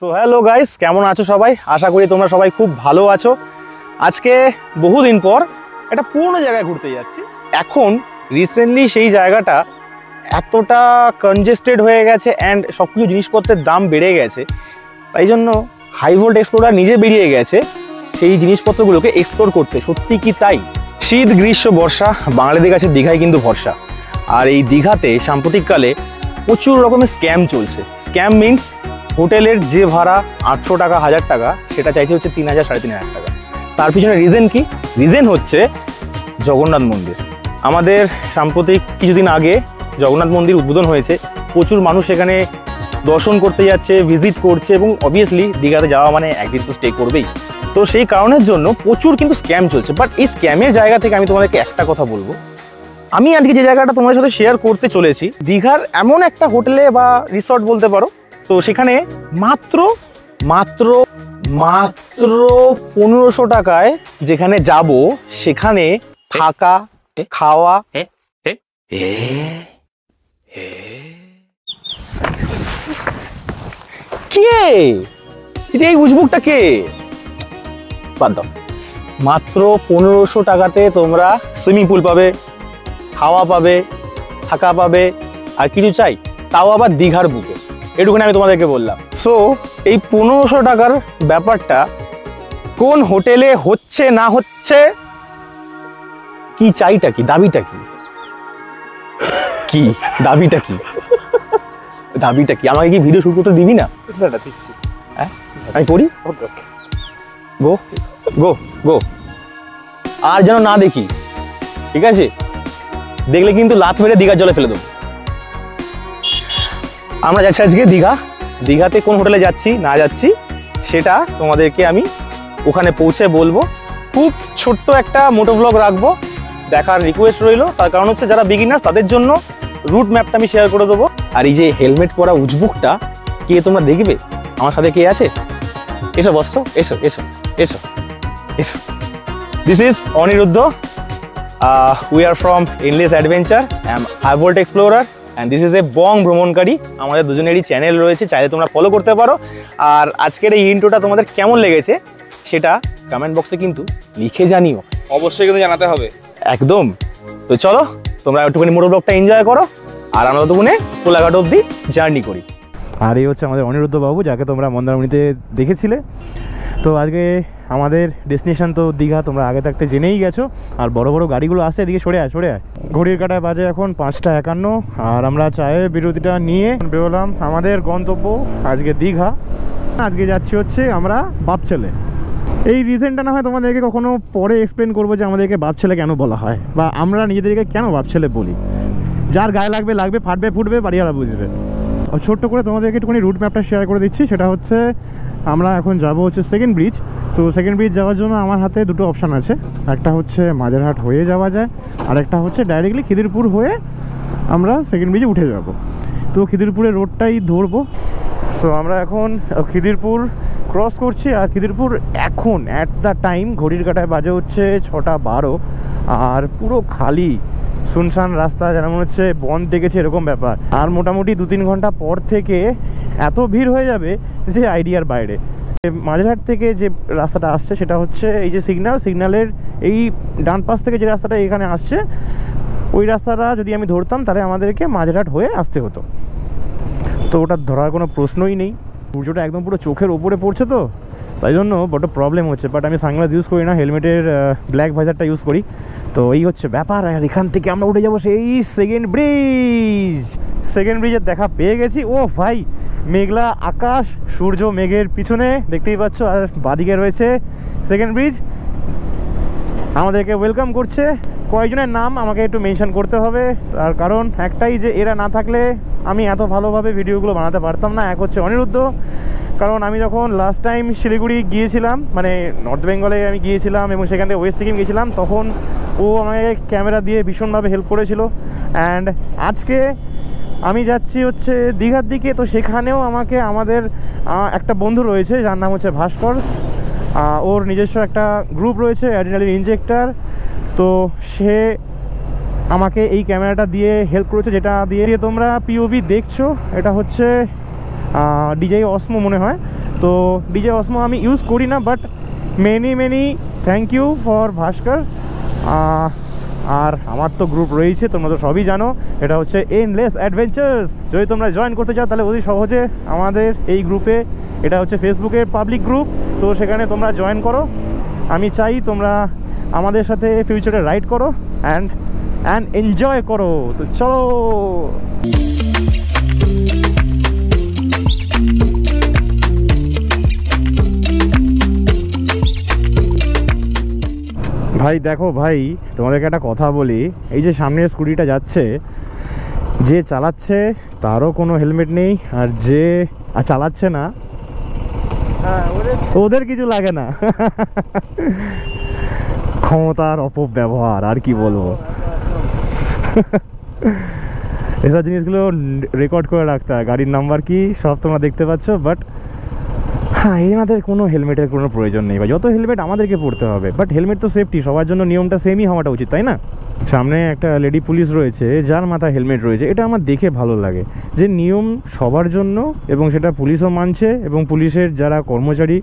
So hello guys, কেমন আছো সবাই? আশা করি তোমরা সবাই খুব ভালো আছো। আজকে বহুদিন পর একটা পুরনো জায়গায় ঘুরতে যাচ্ছি। এখন রিসেন্টলি সেই জায়গাটা এতটা কনজেস্টেড হয়ে গেছে অ্যান্ড সব কিছু জিনিসপত্রের দাম বেড়ে গেছে, তাই জন্য হাইভোল্ট এক্সপ্লোরার নিজে বেরিয়ে গেছে সেই জিনিসপত্রগুলোকে এক্সপ্লোর করতে। সত্যি কি তাই? শীত, গ্রীষ্ম, বর্ষা বাঙালিদের কাছে দীঘায় কিন্তু ভরসা। আর এই দীঘাতে সাম্প্রতিককালে প্রচুর রকমের স্ক্যাম চলছে। স্ক্যাম মিনস হোটেলের যে ভাড়া 800 টাকা, 1000 টাকা, সেটা চাইছে হচ্ছে 3000, 3500 টাকা। তার পিছনে রিজন কি? রিজন হচ্ছে জগন্নাথ মন্দির। আমাদের সাম্প্রতিক কিছুদিন আগে জগন্নাথ মন্দির উদ্বোধন হয়েছে। প্রচুর মানুষ এখানে দর্শন করতে যাচ্ছে, ভিজিট করছে, এবং অবভিয়াসলি দীঘাতে যাওয়া মানে একদিন তো স্টে করবেই। তো সেই কারণের জন্য প্রচুর কিন্তু স্ক্যাম চলছে। বাট এই স্ক্যামের জায়গা থেকে আমি তোমাদেরকে একটা কথা বলবো। আমি আজকে যে জায়গাটা তোমাদের সাথে শেয়ার করতে চলেছি, দীঘার এমন একটা হোটেলে বা রিসর্ট বলতে পারো। তো সেখানে মাত্র 1500 টাকায় যেখানে যাব, সেখানে থাকা, খাওয়া। কে এটা? এই উজবুকটা কে? বাদ দাও। মাত্র 1500 টাকাতে তোমরা সুইমিং পুল পাবে, খাওয়া পাবে, থাকা পাবে, আর কিছু চাই? তাও আবার দীঘার বুকে। এটুকুনি আমি তোমাদেরকে বললাম। সো এই 1500 টাকার ব্যাপারটা কোন হোটেলে হচ্ছে না হচ্ছে, কি চাইটা কি, দাবিটা কি, কি দাবিটা কি, দাবিটা কি? আমাকে কি ভিডিও শুট করতে দিবি না? হ্যাঁ, আমি করি। গো গো গো, আর যেন না দেখি, ঠিক আছে? দেখলে কিন্তু লাত মেরে দীঘার জলে ফেলে দেবো। আমরা যাচ্ছি আজকে দীঘা। দীঘাতে কোন হোটেলে যাচ্ছি না যাচ্ছি সেটা তোমাদেরকে আমি ওখানে পৌঁছে বলবো। খুব ছোট্ট একটা মোটো ব্লগ রাখবো, দেখার রিকোয়েস্ট রইলো। তার কারণ হচ্ছে যারা বিগিনার্স তাদের জন্য রুট ম্যাপটা আমি শেয়ার করে দেবো। আর এই যে হেলমেট পরা উজবুকটা কে তোমরা দেখবে? আমার সাথে কে আছে? এসো বসো, এসো এসো এসো এসো। This is Aniruddha. We are from Endless Adventure, I am High Volt Explorer, and this is a Bong Bhromonkari. আমাদের দুজনেরই চ্যানেল রয়েছে, চাইলে তোমরা ফলো করতে পারো। আর আজকের এই ইন্ট্রোটা তোমাদের কেমন লেগেছে সেটা কমেন্ট বক্সে কিন্তু লিখে জানিও। অবশ্যই কিন্তু জানাতে হবে, একদম। তো চলো তোমরা একটুখানি মোটো ব্লগটা এনজয় করো, আর আমরা ততক্ষণে কোলাঘাট অবধি জার্নি করি। আর এই হচ্ছে আমাদের অনিরুদ্ধ বাবু, যাকে তোমরা মন্দারমণিতে দেখেছিলে। তো আজকে আমাদের ডেস্টিনেশন তো দীঘা, তোমরা আগে থাকতে জেনেই গেছো। আর বড় বড় গাড়িগুলো আসছে, এদিকে সরে আয় সরে আয়। ঘড়ির কাঁটায় বাজে এখন 5টা 51, আর আমরা চায়ের বিরতিটা নিয়ে বেরোলাম আমাদের গন্তব্য আজকে দীঘা। আজকে যাচ্ছি হচ্ছে আমরা বাপছেলে। এই রিজনটা না হয় তোমাদেরকে কখনো পরে এক্সপ্লেন করবো যে আমাদেরকে বাপছেলে কেন বলা হয়, বা আমরা নিজেদেরকে কেন বাপছেলে বলি। যার গায়ে লাগবে লাগবে, ফাটবে ফুটবে, বাড়িওয়ালা বুঝবে। ছোট্ট করে তোমাদেরকে একটুখানি রুট ম্যাপটা শেয়ার করে দিচ্ছি। সেটা হচ্ছে আমরা এখন যাব হচ্ছে সেকেন্ড ব্রিজ। তো সেকেন্ড ব্রিজ যাওয়ার জন্য আমার হাতে দুটো অপশান আছে। একটা হচ্ছে মাঝেরহাট হয়ে যাওয়া যায়, আর একটা হচ্ছে ডাইরেক্টলি খিদিরপুর হয়ে আমরা সেকেন্ড ব্রিজে উঠে যাব। তো খিদিরপুরের রোডটাই ধরবো। সো আমরা এখন খিদিরপুর ক্রস করছি। আর খিদিরপুর এখন অ্যাট দ্য টাইম ঘড়ির কাঁটায় বাজে হচ্ছে 6টা 12, আর পুরো খালি শুনশান রাস্তা, যেন মনে হচ্ছে বন্ধ দেখেছে এরকম ব্যাপার। আর মোটামুটি 2-3 ঘন্টা পর থেকে এত ভিড় হয়ে যাবে যে আইডিয়ার বাইরে। মাঝেরহাট থেকে যে রাস্তাটা আসছে সেটা হচ্ছে এই যে সিগন্যালের এই ডান পাশ থেকে যে রাস্তাটা এখানে আসছে, ওই রাস্তাটা যদি আমি ধরতাম তাহলে আমাদেরকে মাঝেরহাট হয়ে আসতে হতো। তো ওটা ধরার কোনো প্রশ্নই নেই। সূর্যটা একদম পুরো চোখের ওপরে পড়ছে, তো তাই জন্য বড় প্রবলেম হচ্ছে। বাট আমি সানগ্লাস ইউজ করি না, হেলমেটের ব্ল্যাক ভাইজারটা ইউজ করি। তো এই হচ্ছে ব্যাপার। আর এখান থেকে আমরা উঠে যাবো সেই সেকেন্ড ব্রিজ। সেকেন্ড ব্রিজের দেখা পেয়ে গেছি। ও ভাই, মেঘলা আকাশ, সূর্য মেঘের পিছনে দেখতেই পাচ্ছ। আর বাদিকে রয়েছে সেকেন্ড ব্রিজ, আমাদেরকে ওয়েলকাম করছে। কয়েকজনের নাম আমাকে একটু মেনশন করতে হবে, তার কারণ একটাই, যে এরা না থাকলে আমি এত ভালোভাবে ভিডিওগুলো বানাতে পারতাম না। এক হচ্ছে অনিরুদ্ধ, কারণ আমি যখন লাস্ট টাইম শিলিগুড়ি গিয়েছিলাম, মানে নর্থ বেঙ্গলে আমি গিয়েছিলাম এবং সেখান থেকে ওয়েস্ট সিকিম গিয়েছিলাম, তখন ও আমাকে ক্যামেরা দিয়ে ভীষণভাবে হেল্প করেছিল। অ্যান্ড আজকে আমি যাচ্ছি হচ্ছে দীঘার দিকে। তো সেখানেও আমাকে আমাদের একটা বন্ধু রয়েছে যার নাম হচ্ছে ভাস্কর। ওর নিজস্ব একটা গ্রুপ রয়েছে, অ্যাড্রিনালিন ইনজেক্টর। তো সে আমাকে এই ক্যামেরাটা দিয়ে হেল্প করেছে, যেটা দিয়ে তোমরা পিওভি দেখছো। এটা হচ্ছে ডিজে অসমো মনে হয়। তো ডিজে অসমো আমি ইউজ করি না, but many thank you for Bhaskar. আর আমার তো গ্রুপ রয়েছে, তোমরা তো সবই জানো, এটা হচ্ছে এন্ডলেস অ্যাডভেঞ্চার্স। যদি তোমরা জয়েন করতে চাও তাহলে অতি সহজে আমাদের এই গ্রুপে, এটা হচ্ছে ফেসবুকের পাবলিক গ্রুপ, তো সেখানে তোমরা জয়েন করো। আমি চাই তোমরা আমাদের সাথে ফিউচারে রাইড করো অ্যান্ড এনজয় করো। তো চলো। ভাই দেখো ভাই, তোমাদেরকে একটা কথা বলি, এই যে সামনের স্কুটিটা যাচ্ছে, যে চালাচ্ছে তারও কোনো হেলমেট নেই, আর যে চালাচ্ছে না ওদের কিছু লাগে না। ক্ষমতার অপব্যবহার, আর কি বলবো। এসব জিনিসগুলো রেকর্ড করে রাখতে হয়, গাড়ির নাম্বার কি সব তোমরা দেখতে পাচ্ছ, বাট হ্যাঁ এনাদের কোনো হেলমেটের কোনো প্রয়োজন নেই। বা যত হেলমেট আমাদেরকে পড়তে হবে, বাট হেলমেট তো সেফটি, সবার জন্য নিয়মটা সেমই হওয়াটা উচিত, তাই না? সামনে একটা লেডি পুলিশ রয়েছে যার মাথায় হেলমেট রয়েছে, এটা আমার দেখে ভালো লাগে যে নিয়ম সবার জন্য, এবং সেটা পুলিশও মানছে, এবং পুলিশের যারা কর্মচারী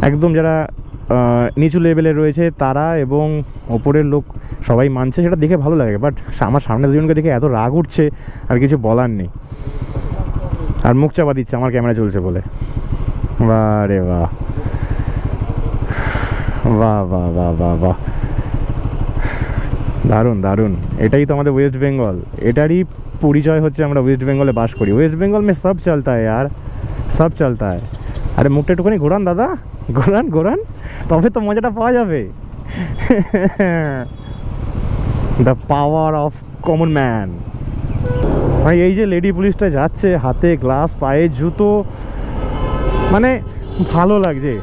একদম যারা নিচু লেভেলে রয়েছে তারা এবং ওপরের লোক সবাই মানছে, সেটা দেখে ভালো লাগে। বাট আমার সামনে দুজনকে দেখে এত রাগ উঠছে, আর কিছু বলার নেই। আর মুখ চাপা দিচ্ছে আমার ক্যামেরা চলছে বলে। বাহ রে বাহ, বাহ বাহ বাহ বাহ বাহ, দারুণ দারুণ। এটাই তো আমাদের ওয়েস্ট বেঙ্গল, এটারই পরিচয় হচ্ছে আমরা ওয়েস্ট বেঙ্গলে বাস করি। ওয়েস্ট বেঙ্গল মে সব চলতা है यार, সব চলতা है। আরে মুখটা একটুখানি ঘোরান দাদা, ঘোরান ঘোরান, তবে তো মজাটা পাওয়া যাবে। The power of common man. ভাই এই যে লেডি পুলিশটা যাচ্ছে, হাতে গ্লাস, পায়ে জুতো, মানে ভালো লাগছে,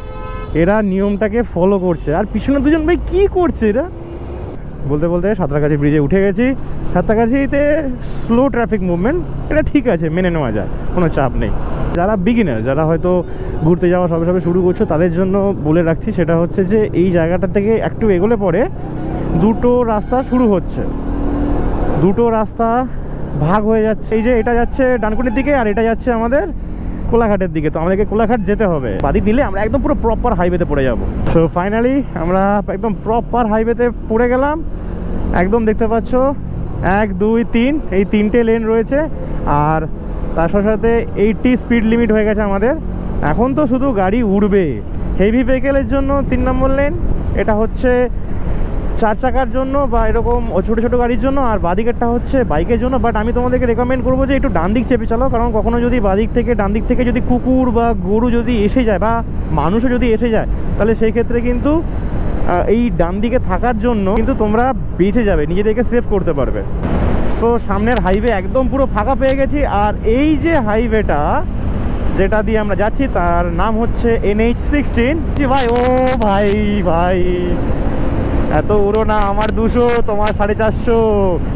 এরা নিয়মটাকে ফলো করছে। আর পিছনে দুজন ভাই কি করছে এরা? বলতে বলতে সাঁতরাগাছি ব্রিজে উঠে গেছি। সাঁতরাগাছিতে স্লো ট্রাফিক মুভমেন্ট, এটা ঠিক আছে, মেনে নেওয়া যায়, কোনো চাপ নেই। যারা বিগিনার, যারা হয়তো ঘুরতে যাওয়া সবে সবে শুরু করছো, তাদের জন্য বলে রাখছি, সেটা হচ্ছে যে এই জায়গাটা থেকে একটু এগোলে পরে দুটো রাস্তা শুরু হচ্ছে, দুটো রাস্তা ভাগ হয়ে যাচ্ছে। এই যে এটা যাচ্ছে ডানকুনির দিকে, আর এটা যাচ্ছে আমাদের কোলাঘাটের দিকে। তো আমাদেরকে কোলাঘাট যেতে হবে, বাদি দিলে আমরা একদম পুরো প্রপার হাইওয়েতে পড়ে যাব। সো ফাইনালি আমরা একদম প্রপার হাইওয়েতে পড়ে গেলাম। একদম দেখতে পাচ্ছ 1 2 3 এই 3টে লেন রয়েছে, আর তার সাথে 80 স্পিড লিমিট হয়ে গেছে আমাদের। এখন তো শুধু গাড়ি উড়বে। হেভি ভেহিকেলের জন্য 3 নম্বর লেন, এটা হচ্ছে 4 চাকার জন্য বা এরকম ছোটো ছোটো গাড়ির জন্য, আর বাদিকেরটা হচ্ছে বাইকের জন্য। বাট আমি তোমাদেরকে রেকমেন্ড করবো যে একটু ডান দিক চেপে চালাও, কারণ কখনো যদি বাদিক থেকে ডান দিক থেকে যদি কুকুর বা গরু যদি এসে যায়, বা মানুষও যদি এসে যায়, তাহলে সেই ক্ষেত্রে কিন্তু এই ডান দিকে থাকার জন্য কিন্তু তোমরা বেঁচে যাবে, নিজেদেরকে সেভ করতে পারবে। সো সামনের হাইওয়ে একদম পুরো ফাঁকা পেয়ে গেছি। আর এই যে হাইওয়েটা যেটা দিয়ে আমরা যাচ্ছি তার নাম হচ্ছে NH16। ভাই ও ভাই ভাই, এত উড়ো না, আমার 200 তোমার 450,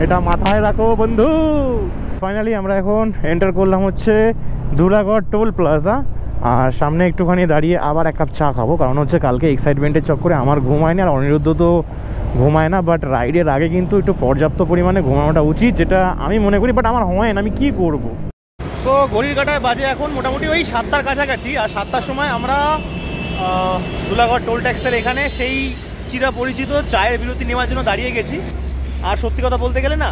এটা মাথায় রাখো বন্ধু। ফাইনালি আমরা এখন এন্টার করলাম হচ্ছে ধুলাগড় টোল প্লাজা। আর সামনে একটুখানি দাঁড়িয়ে আবার 1 কাপ চা খাবো, কারণ হচ্ছে কালকে এক্সাইটমেন্টের চক্করে আমার ঘুম হয়নি, আর অনিরুদ্ধ তো ঘুমায় না। বাট রাইডের আগে কিন্তু একটু পর্যাপ্ত পরিমাণে ঘুমানোটা উচিত, যেটা আমি মনে করি, বাট আমার হয় না, আমি কি করব। তো ঘড়ির কাঁটায় বাজে এখন মোটামুটি ওই 7টার কাছাকাছি। আর 7টার সময় আমরা ধুলাগড় টোল ট্যাক্সের এখানে সেই চিরা পরিচিত চায়ের বিরতি নেওয়ার জন্য দাঁড়িয়ে গেছি। আর সত্যি কথা বলতে গেলে না,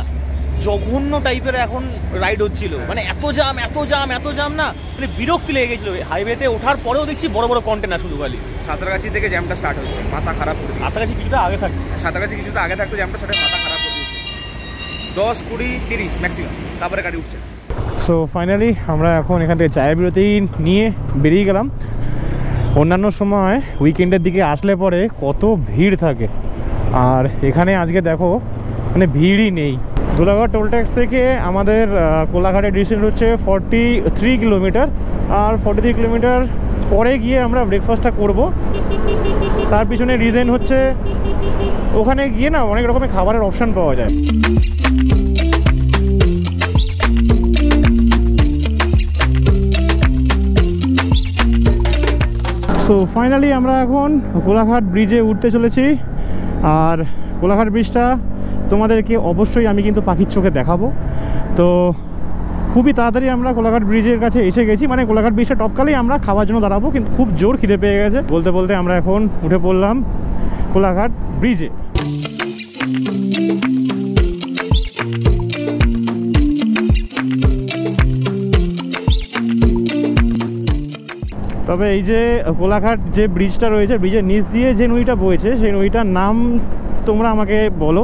জঘন্য টাইপের এখন রাইড হচ্ছিল, মানে এত জাম এত জাম এত জাম না, মানে বিরক্তি লেগে গেছিলো। হাইওয়েতে ওঠার পরেও দেখছি বড় বড় কন্টেনার শুধু খালি। সাঁতরাগাছি থেকে জ্যামটা স্টার্ট হচ্ছে, মাথা খারাপ করে দিয়েছে। সাঁতরাগাছি কিছুটা আগে থাকে, সাঁতরাগাছি কিছুটা আগে থাকতো জ্যামটা, সেটা মাথা খারাপ করে দিয়েছে। 10 20 30 ম্যাক্সিমাম, তারপরে গাড়ি উঠছে। সো ফাইনালি আমরা এখন এখান থেকে চায়ের বিরতি নিয়ে বেরিয়ে গেলাম। অন্যান্য সময় উইকেন্ডের দিকে আসলে পরে কত ভিড় থাকে, আর এখানে আজকে দেখো মানে ভিড়ই নেই। ধুলাগড় টোল ট্যাক্স থেকে আমাদের কোলাঘাটের ডিস্টেন্স হচ্ছে 43 কিলোমিটার। আর 43 কিলোমিটার পরে গিয়ে আমরা ব্রেকফাস্টটা করব। তার পিছনে রিজন হচ্ছে ওখানে গিয়ে না অনেক রকমের খাবারের অপশান পাওয়া যায়। সো ফাইনালি আমরা এখন কোলাঘাট ব্রিজে উঠতে চলেছি। আর কোলাঘাট ব্রিজটা তোমাদেরকে অবশ্যই আমি কিন্তু পাখির চোখে দেখাবো। তো খুবই তাড়াতাড়ি আমরা কোলাঘাট ব্রিজের কাছে এসে গেছি, মানে কোলাঘাট ব্রিজটা টপকালেই আমরা খাওয়ার জন্য দাঁড়াবো, কিন্তু খুব জোর খিদে পেয়ে গেছে। বলতে বলতে আমরা এখন উঠে পড়লাম কোলাঘাট ব্রিজে। তবে এই যে কোলাঘাট যে ব্রিজটা রয়েছে, ব্রিজের নিচ দিয়ে যে নদীটা বইছে, সেই নদীটার নাম তোমরা আমাকে বলো,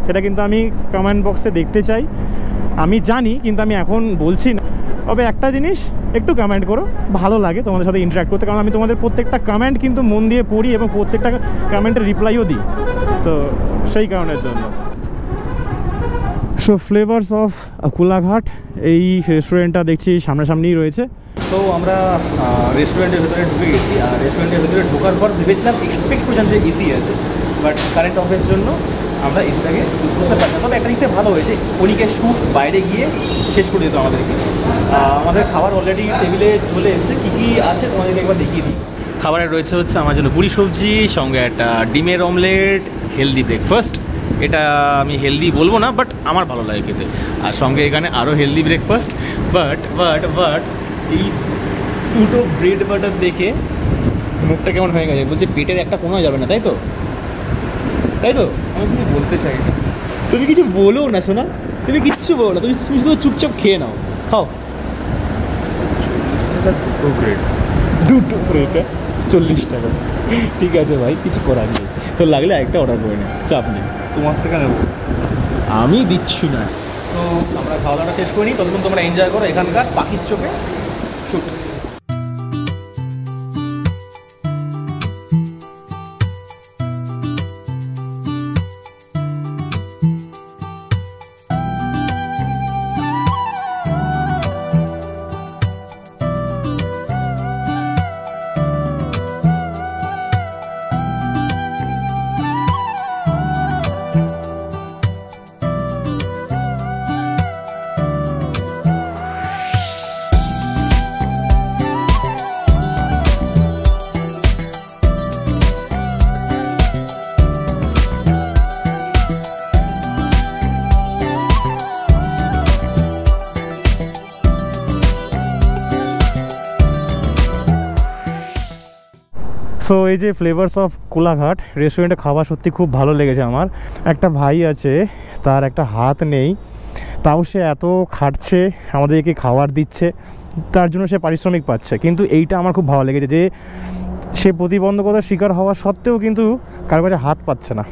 সেটা কিন্তু আমি কমেন্ট বক্সে দেখতে চাই। আমি জানি কিন্তু আমি এখন বলছি না। তবে একটা জিনিস একটু কমেন্ট করো, ভালো লাগে তোমাদের সাথে ইন্টারাক্ট করতে, কারণ আমি তোমাদের প্রত্যেকটা কমেন্ট কিন্তু মন দিয়ে পড়ি এবং প্রত্যেকটা কমেন্টের রিপ্লাইও দিই, তো সেই কারণের জন্য। সো ফ্লেভার্স অফ কোলাঘাট, এই রেস্টুরেন্টটা দেখছি সামনাসামনিই রয়েছে। তো আমরা রেস্টুরেন্টের ভেতরে ঢুকে গেছি, আর রেস্টুরেন্টের ভেতরে ঢোকার পর ভেবেছিলাম এক্সপেক্ট করছিলাম যে এসি আছে, বাট কারেন্ট অফের জন্য আমরা এসিটাকে ইউজ করতে পারছি না। তবে একটা দিকটা ভালো হয়েছে, কণিকের শ্যুট বাইরে গিয়ে শেষ করে দিত আমাদেরকে। আমাদের খাবার অলরেডি টেবিলে চলে এসেছে, কী কী আছে তোমাদেরকে একবার দেখিয়ে দিই। খাবারে রয়েছে হচ্ছে আমার জন্য পুরি সবজি, সঙ্গে একটা ডিমের অমলেট, হেলদি ব্রেকফাস্ট। এটা আমি হেলদি বলবো না, বাট আমার ভালো লাগে খেতে। আর সঙ্গে এখানে আরও হেলদি ব্রেকফাস্ট, বাট এই দুটো ব্রেড বাটার দেখে মুখটা কেমন হয়ে গেছে, বলছে পেটের একটা কোনো যাবে না, তাই তো? আমি তুমি বলতে চাই না, তুমি কিছু বলো না শোনা, তুমি কিচ্ছু বলো না, তুমি শুধু চুপচাপ খেয়ে নাও, খাও। 40 টাকা দুটো ব্রেড, 40 টাকা, ঠিক আছে ভাই, কিছু করার নেই। তো লাগলে একটা অর্ডার করে নে, চাপ নেই, তোমার থেকে নেবো, আমি দিচ্ছি না। সো আমরা খাওয়া দাওয়াটা শেষ করি, ততক্ষণ তোমরা এনজয় করো এখানকার পাখির চোখে শ্যুট। সো এই যে ফ্লেভার্স অফ কোলাঘাট রেস্টুরেন্টে খাওয়া সত্যি খুব ভালো লেগেছে আমার। একটা ভাই আছে, তার একটা হাত নেই, তাও সে এত খাটছে, আমাদেরকে খাবার দিচ্ছে, তার জন্য সে পারিশ্রমিক পাচ্ছে। কিন্তু এইটা আমার খুব ভালো লেগেছে যে সে প্রতিবন্ধকতার শিকার হওয়া সত্ত্বেও কিন্তু কারো কাছে হাত পাচ্ছে না।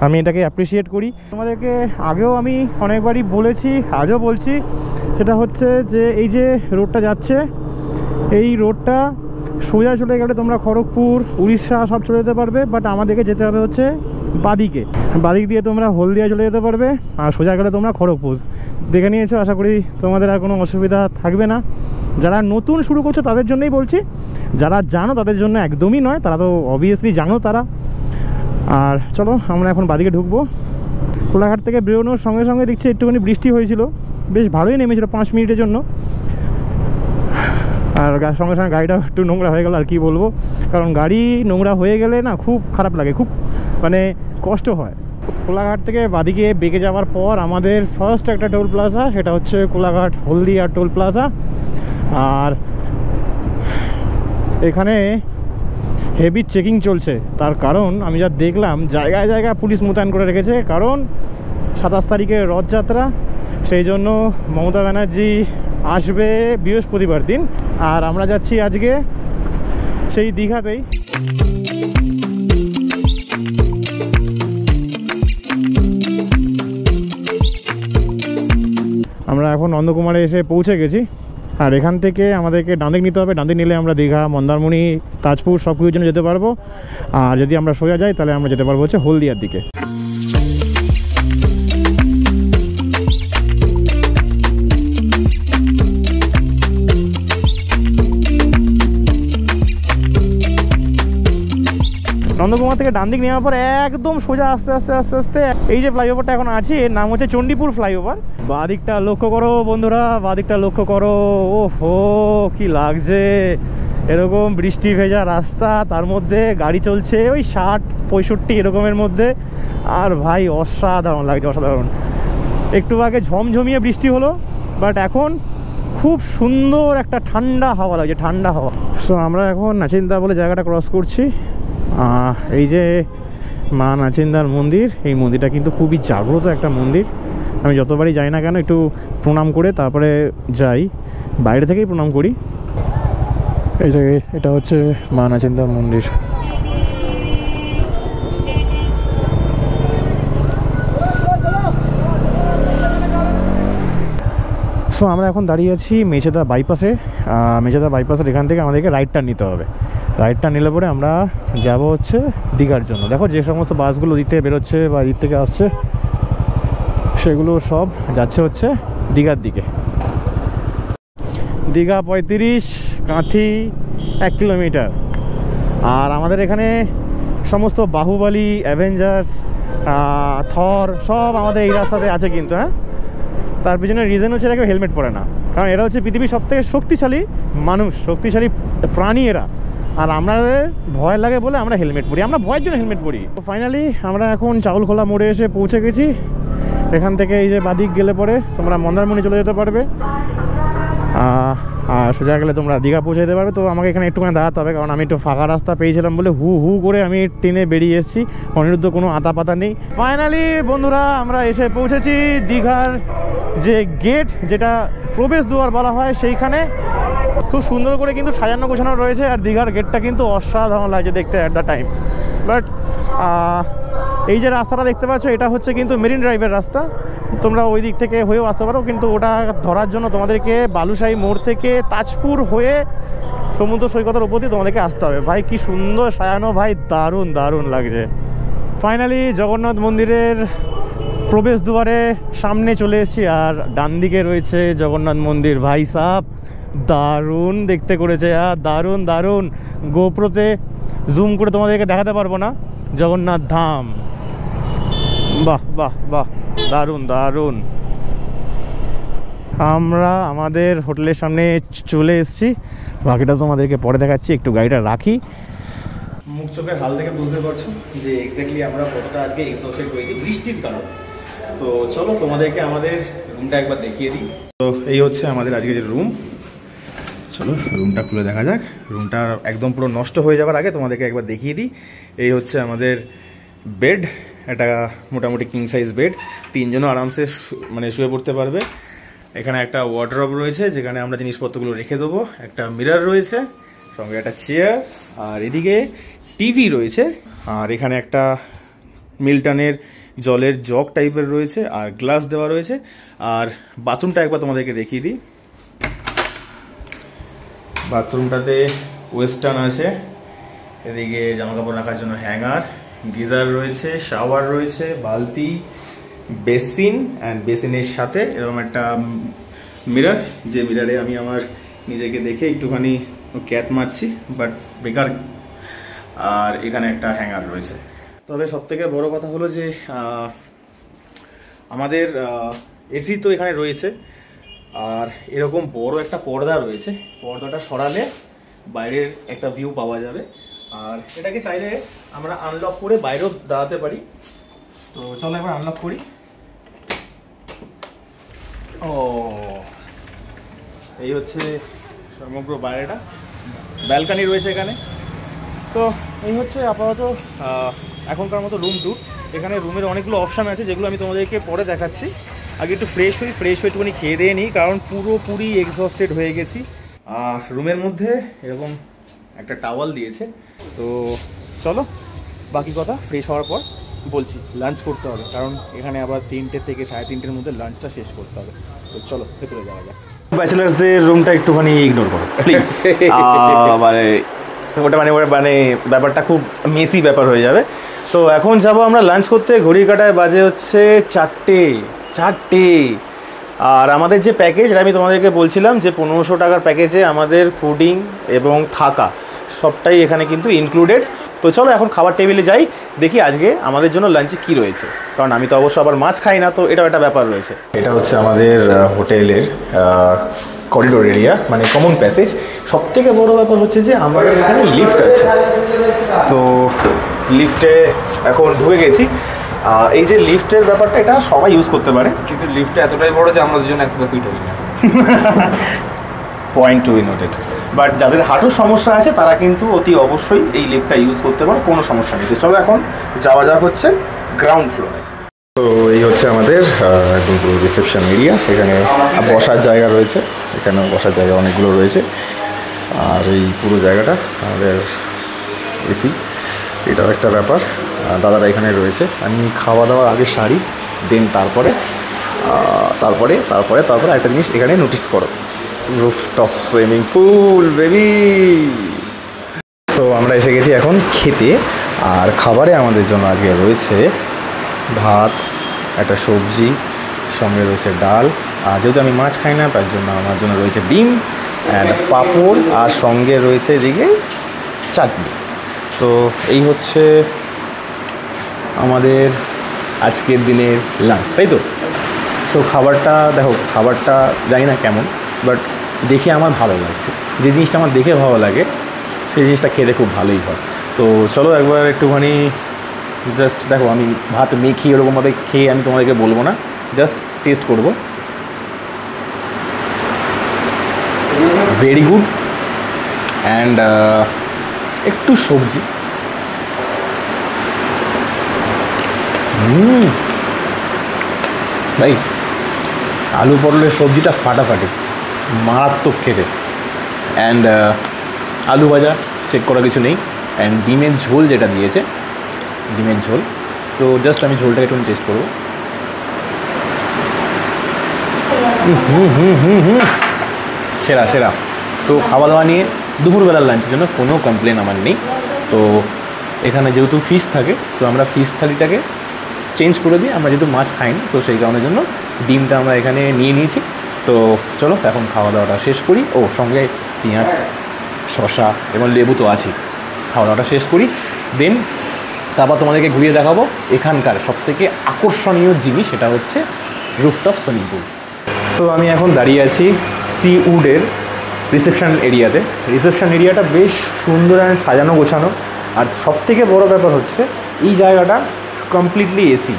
আমি এটাকে অ্যাপ্রিসিয়েট করি। তোমাদেরকে আগেও আমি অনেকবারই বলেছি, আজও বলছি, সেটা হচ্ছে যে এই যে রোডটা যাচ্ছে, এই রোডটা সোজা চলে গেলে তোমরা খড়গপুর, উড়িষ্যা সব চলে যেতে পারবে, বাট আমাদেরকে যেতে হবে হচ্ছে বাদিকে। বাদিক দিয়ে তোমরা হলদিয়া চলে যেতে পারবে, আর সোজা গেলে তোমরা খড়গপুর। দেখে নিয়েছো, আশা করি তোমাদের আর কোনো অসুবিধা থাকবে না। যারা নতুন শুরু করছো তাদের জন্যই বলছি, যারা জানো তাদের জন্য একদমই নয়, তারা তো অবভিয়াসলি জানো তারা। আর চলো আমরা এখন বাদিকে ঢুকবো। কোলাঘাট থেকে বেরোনোর সঙ্গে সঙ্গে দেখছি একটুখানি বৃষ্টি হয়েছিল, বেশ ভালোই নেমেছিল 5 মিনিটের জন্য। আর সঙ্গে সঙ্গে গাড়িটা একটু নোংরা হয়ে গেল, আর কি বলবো, কারণ গাড়ি নোংরা হয়ে গেলে না খুব খারাপ লাগে, খুব মানে কষ্ট হয়। কোলাঘাট থেকে বাদিকে বেঁকে যাওয়ার পর আমাদের ফার্স্ট একটা টোল প্লাজা, সেটা হচ্ছে কোলাঘাট হলদিয়া টোল প্লাজা। আর এখানে হেভি চেকিং চলছে, তার কারণ আমি যা দেখলাম জায়গায় জায়গায় পুলিশ মোতায়েন করে রেখেছে, কারণ 27 তারিখে রথযাত্রা, সেই জন্য মমতা ব্যানার্জি আসবে বৃহস্পতিবার দিন, আর আমরা যাচ্ছি আজকে সেই দীঘাতেই। আমরা এখন নন্দকুমারে এসে পৌঁছে গেছি, আর এখান থেকে আমাদেরকে ডান দিক নিতে হবে। ডান দিক নিলে আমরা দীঘা, মন্দারমণি, তাজপুর সব কিছুর জন্য যেতে পারবো। আর যদি আমরা সোজা যাই তাহলে আমরা যেতে পারবো হচ্ছে হলদিয়ার দিকে। নন্দকুমার থেকে ডান দিক নেওয়ার পর একদম সোজা আস্তে আস্তে আস্তে আস্তে এই যে ফ্লাইওভারটা এখন আছে, এর নাম হচ্ছে চণ্ডীপুর ফ্লাইওভার। বাদিকটা লক্ষ্য করো বন্ধুরা, বাদিকটা লক্ষ্য করো। ও হো, কি লাগছে এরকম বৃষ্টি ভেজা রাস্তা, তার মধ্যে গাড়ি চলছে ওই 60-65 এরকমের মধ্যে। আর ভাই অসাধারণ লাগছে, অসাধারণ। একটু আগে ঝমঝমিয়ে বৃষ্টি হলো, বাট এখন খুব সুন্দর একটা ঠান্ডা হাওয়া লাগছে, ঠান্ডা হাওয়া। সো আমরা এখন নাচিন্দা বলে জায়গাটা ক্রস করছি। এই যে মা নাচিন্দার মন্দির, এই মন্দিরটা কিন্তু খুবই জাগ্রত একটা মন্দির। আমি যতবারই যাই না কেন একটু প্রণাম করে তারপরে যাই, বাইরে থেকেই প্রণাম করি। এই যে এটা হচ্ছে মা নাচিন্দার মন্দির। সো আমরা এখন দাঁড়িয়ে আছি মেচেদা বাইপাসে। মেচেদা বাইপাসের এখান থেকে আমাদেরকে রাইট টার্ন নিতে হবে। রাইট টার্ন নিলে পরে আমরা যাব হচ্ছে দীঘার জন্য। দেখো যে সমস্ত বাসগুলো দিক থেকে বেরোচ্ছে বা দিক থেকে আসছে সেগুলো সব যাচ্ছে হচ্ছে দীঘার দিকে। দীঘা 35, কাঁথি 1 কিলোমিটার। আর আমাদের এখানে সমস্ত বাহুবলী, অ্যাভেঞ্জার্স, থর সব আমাদের এই রাস্তাতে আছে কিন্তু। হ্যাঁ, তার পিছনে রিজন হচ্ছে এরা কেউ হেলমেট পরে না, কারণ এরা হচ্ছে পৃথিবীর সবথেকে শক্তিশালী মানুষ, শক্তিশালী প্রাণী এরা। আর আমাদের ভয় লাগে বলে আমরা হেলমেট পরি, আমরা ভয়ের জন্য হেলমেট পরি। তো ফাইনালি আমরা এখন চাউলখোলা মোড়ে এসে পৌঁছে গেছি। এখান থেকে এই যে বাদিক গেলে পরে তোমরা মন্দারমণি চলে যেতে পারবে, আর সোজা গেলে তোমরা দীঘা পৌঁছে যেতে পারবে। তো আমাকে এখানে একটুখানি দাঁড়াতে হবে, কারণ আমি একটু ফাঁকা রাস্তা পেয়েছিলাম বলে হু হু করে আমি ট্রেনে বেরিয়ে এসেছি। অনিরুদ্ধ কোনো আতা পাতা নেই। ফাইনালি বন্ধুরা আমরা এসে পৌঁছেছি দীঘার যে গেট, যেটা প্রবেশ দুয়ার বলা হয়, সেইখানে খুব সুন্দর করে কিন্তু সাজানো গোছানো রয়েছে। আর দীঘার গেটটা কিন্তু অসাধারণ লাগছে দেখতে অ্যাট দ্য টাইম। বাট এই যে রাস্তাটা দেখতে পাচ্ছ, এটা হচ্ছে কিন্তু মেরিন ড্রাইভের রাস্তা। তোমরা ওই দিক থেকে হয়েও আসতে পারো, কিন্তু ওটা ধরার জন্য তোমাদেরকে বালুশাহী মোড় থেকে তাজপুর হয়ে সমুদ্র সৈকতের ওপর দিয়ে তোমাদেরকে আসতে হবে। ভাই কি সুন্দর সাজানো, ভাই দারুণ দারুণ লাগছে। ফাইনালি জগন্নাথ মন্দিরের প্রবেশ দুয়ারে সামনে চলে এসেছি, আর ডান দিকে রয়েছে জগন্নাথ মন্দির। ভাই সাহেব দারুণ দেখতে করেছে, আর দারুণ দারুণ। গোপ্রোতে জুম করে তোমাদেরকে দেখাতে পারবো না জগন্নাথ ধাম। বাহ বাহ বাহ, দারুণ দারুণ। আমরা আমাদের হোটেলের সামনে চলে এসেছি, বাকিটা তোমাদেরকে পরে দেখাচ্ছি। একটু গাড়িটা রাখি। মুখ চোখের হাল থেকে বুঝতে পারছো যে এক্স্যাক্টলি আমরা কতটা আজকে এক্সহস্টেড হয়েছি বৃষ্টির কারণে। তো চলো তোমাদেরকে আমাদের রুমটা একবার দেখিয়ে দিই। তো এই হচ্ছে আমাদের আজকে যে রুম। চলো রুমটা খুলে দেখা যাক। রুমটা একদম পুরো নষ্ট হয়ে যাওয়ার আগে তোমাদেরকে একবার দেখিয়ে দিই। এই হচ্ছে আমাদের বেড, এটা মোটামুটি কিং সাইজ বেড, 3 জনও আরামসে মানে শুয়ে পড়তে পারবে। এখানে একটা ওয়ার্ডরোব রয়েছে যেখানে আমরা জিনিসপত্রগুলো রেখে দেবো, একটা মিরর রয়েছে, সঙ্গে একটা চেয়ার, আর এদিকে টিভি রয়েছে, আর এখানে একটা মিল্টনের জলের জগ টাইপের রয়েছে, আর গ্লাস দেওয়া রয়েছে। আর বাথরুমটা একবার তোমাদেরকে দেখিয়ে দিই। বাথরুমটাতে ওয়েস্টার্ন আছে, এদিকে জামাকাপড় রাখার জন্য হ্যাঙ্গার, গিজার রয়েছে, শাওয়ার রয়েছে, বালতি, বেসিন, অ্যান্ড বেসিনের সাথে এরকম একটা মিরর, যে মিররে আমি আমার নিজেকে দেখে একটুখানি ক্যাত মারছি, বাট বেকার। আর এখানে একটা হ্যাঙ্গার রয়েছে। তবে সবথেকে বড় কথা হলো যে আমাদের এসি তো এখানে রয়েছে, আর এরকম বড় একটা পর্দা রয়েছে। পর্দাটা সরালে বাইরের একটা ভিউ পাওয়া যাবে। আর এটাকে চাইলে আমরা আনলক করে বাইরেও দাঁড়াতে পারি। তো চলো একবার আনলক করি। ও, এই হচ্ছে সমগ্র বাইরেটা, ব্যালকানি রয়েছে এখানে। তো এই হচ্ছে আপাতত এখনকার মতো রুম ট্যুর। এখানে রুমের অনেকগুলো অপশান আছে যেগুলো আমি তোমাদেরকে পরে দেখাচ্ছি। আগে একটু ফ্রেশ হয়ে একটুখানি খেয়ে দিয়ে নিই, কারণ পুরোপুরি এক্সহস্টেড হয়ে গেছি। রুমের মধ্যে এরকম একটা টাওয়াল দিয়েছে। তো চলো বাকি কথা ফ্রেশ হওয়ার পর বলছি। লাঞ্চ করতে হবে, কারণ এখানে আবার 3টে থেকে 3:30-র মধ্যে লাঞ্চটা শেষ করতে হবে। তো চলো ভেতরে যাওয়া যাক। ব্যাচেলার্সদের রুমটা একটুখানি ইগনোর করো প্লিজ। মানে ওটা মানে ব্যাপারটা খুব মেসি ব্যাপার হয়ে যাবে। তো এখন যাব আমরা লাঞ্চ করতে। ঘড়ির কাঁটায় বাজে হচ্ছে 4টে। আর আমাদের যে প্যাকেজ, এটা আমি তোমাদেরকে বলছিলাম যে 1500 টাকার প্যাকেজে আমাদের ফুডিং এবং থাকা সবটাই এখানে কিন্তু ইনক্লুডেড। তো চলো এখন খাবার টেবিলে যাই, দেখি আজকে আমাদের জন্য লাঞ্চে কি রয়েছে, কারণ আমি তো অবশ্য আবার মাছ খাই না, তো এটাও একটা ব্যাপার রয়েছে। এটা হচ্ছে আমাদের হোটেলের করিডোর এরিয়া, মানে কমন প্যাসেজ। সবথেকে বড় ব্যাপার হচ্ছে যে আমাদের এখানে লিফট আছে। তো লিফটে এখন ঢুকে গেছি। এই যে লিফটের ব্যাপারটা, এটা সবাই ইউজ করতে পারে, কিন্তু লিফটটা এতটাই বড় যে আমরা দুজন একসাথে ফিট হই না। Point to be noted. But যাদের হাঁটুর সমস্যা আছে তারা কিন্তু অতি অবশ্যই এই লিফটটা ইউজ করতে পারে, কোনো সমস্যা নেই। তো চলো এখন যাওয়া যাক হচ্ছে গ্রাউন্ড ফ্লোরে। তো এই হচ্ছে আমাদের একদম পুরো রিসেপশন এরিয়া। এখানে বসার জায়গা রয়েছে, এখানেও বসার জায়গা অনেকগুলো রয়েছে। আর এই পুরো জায়গাটা আমাদের এসি, এটাও একটা ব্যাপার। দাদারা এখানে রয়েছে। আমি খাওয়া দাওয়া আগে সারি, দেন তারপরে একটা জিনিস এখানে নোটিস করো, rooftop swimming pool baby. So আমরা এসে গেছি এখন খেতে। আর খাবারে আমাদের জন্য আজকে রয়েছে ভাত, একটা সবজি, সঙ্গে রয়েছে ডাল। আর যেহেতু আমি মাছ খাই না তার জন্য আমার জন্য রয়েছে ডিম অ্যান্ড পাঁপড়, আর সঙ্গে রয়েছে এদিকে চাটনি। তো এই হচ্ছে আমাদের আজকের দিনের লাঞ্চ, তাই তো? সো খাবারটা দেখো, খাবারটা জানি না কেমন, বাট দেখে আমার ভালো লাগছে। যে জিনিসটা আমার দেখে ভালো লাগে সেই জিনিসটা খেতে খুব ভালোই হয়। তো চলো একবার একটুখানি জাস্ট দেখো, আমি ভাত মেখি ওরকমভাবে খেয়ে আমি তোমাদেরকে বলবো না, জাস্ট টেস্ট করবো। Very good. অ্যান্ড একটু সবজি, ভাই আলু পটলের সবজিটা ফাটাফাটি, মারাত্মক খেতে। অ্যান্ড আলু ভাজা চেক করা কিছু নেই। অ্যান্ড ডিমের ঝোল যেটা দিয়েছে, ডিমের ঝোল, তো জাস্ট আমি ঝোলটাকে একটু টেস্ট করবো। সেরা সেরা। তো খাওয়া দাওয়া নিয়ে দুপুরবেলার লাঞ্চের জন্য কোনো কমপ্লেন আমার নেই। তো এখানে যেহেতু ফিশ থাকে, তো আমরা ফিশ থালিটাকে চেঞ্জ করে দিই। আমরা যেহেতু মাছ খাই না, তো সেই কারণের জন্য ডিমটা আমরা এখানে নিয়ে নিয়েছি। তো চলো এখন খাওয়া দাওয়াটা শেষ করি। ও সঙ্গে পেঁয়াজ, শসা এবং লেবু তো আছেই। খাওয়া দাওয়াটা শেষ করি, দেন তারপর তোমাদেরকে ঘুরিয়ে দেখাবো এখানকার সবথেকে আকর্ষণীয় জিনিস, সেটা হচ্ছে রুফটপ সুইমিং পুল। সো আমি এখন দাঁড়িয়ে আছি সি উডের রিসেপশন এরিয়াতে। রিসেপশন এরিয়াটা বেশ সুন্দর অ্যান্ড সাজানো গোছানো। আর সবথেকে বড় ব্যাপার হচ্ছে এই জায়গাটা কমপ্লিটলি এসি।